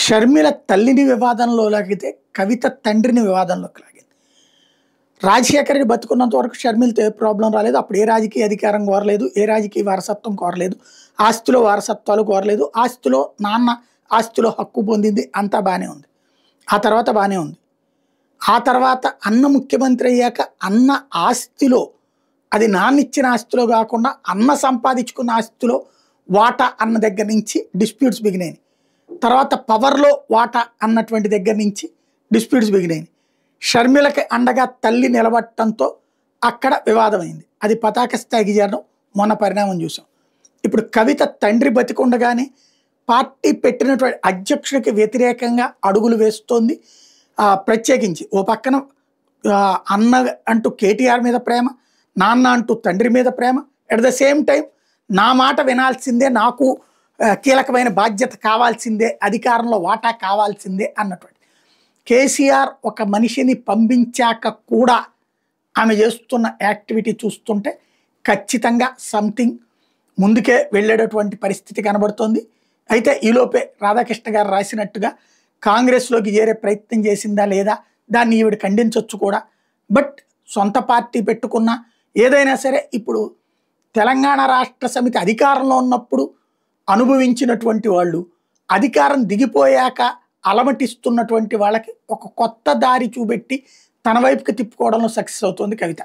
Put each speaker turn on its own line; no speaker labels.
షర్మిల తల్లిని వివాదంలో లాగితే కవిత తండ్రిని వివాదంలోకి లాగింది. రాజశేఖర రెడ్డి బతుకున్నంత వరకు షర్మిలతో ఏ ప్రాబ్లం రాలేదు. అప్పుడు ఏ రాజకీయ అధికారం కోరలేదు, ఏ రాజకీయ వారసత్వం కోరలేదు, ఆస్తిలో వారసత్వాలు కోరలేదు. ఆస్తిలో నాన్న ఆస్తిలో హక్కు పొందింది, అంతా బాగానే ఉంది. ఆ తర్వాత బాగానే ఉంది. ఆ తర్వాత అన్న ముఖ్యమంత్రి అయ్యాక అన్న ఆస్తిలో, అది నాన్న ఇచ్చిన ఆస్తిలో కాకుండా అన్న సంపాదించుకున్న ఆస్తిలో వాటా అన్న దగ్గర నుంచి డిస్ప్యూట్స్ బిగినాయి. తర్వాత పవర్లో వాటా అన్నటువంటి దగ్గర నుంచి డిస్ప్యూట్స్ బిగినాయి. షర్మిలకి అండగా తల్లి నిలబడటంతో అక్కడ వివాదమైంది. అది పతాక స్థాయికి చేరడం మొన్న పరిణామం చూసాం. ఇప్పుడు కవిత తండ్రి బతికుండగానే పార్టీ పెట్టినటువంటి అధ్యక్షుడికి వ్యతిరేకంగా అడుగులు వేస్తోంది. ప్రత్యేకించి ఓ పక్కన అన్న అంటూ కేటీఆర్ మీద ప్రేమ, నాన్న అంటూ తండ్రి మీద ప్రేమ, ఎట్ ద సేమ్ టైం నా మాట వినాల్సిందే, నాకు కీలకమైన బాధ్యత కావాల్సిందే, అధికారంలో వాటా కావాల్సిందే అన్నటువంటి కేసీఆర్ ఒక మనిషిని పంపించాక కూడా ఆమె చేస్తున్న యాక్టివిటీ చూస్తుంటే ఖచ్చితంగా సంథింగ్ ముందుకే వెళ్ళేటటువంటి పరిస్థితి కనబడుతోంది. అయితే ఈలోపే రాధాకృష్ణ గారు రాసినట్టుగా కాంగ్రెస్లోకి చేరే ప్రయత్నం చేసిందా లేదా దాన్ని ఈవిడ ఖండించవచ్చు కూడా. బట్ సొంత పార్టీ పెట్టుకున్నా ఏదైనా సరే ఇప్పుడు తెలంగాణ రాష్ట్ర సమితి అధికారంలో ఉన్నప్పుడు అనుభవించినటువంటి వాళ్ళు అధికారం దిగిపోయాక అలమటిస్తున్నటువంటి వాళ్ళకి ఒక కొత్త దారి చూపెట్టి తన వైపుకి తిప్పుకోవడంలో సక్సెస్ అవుతుంది కవిత.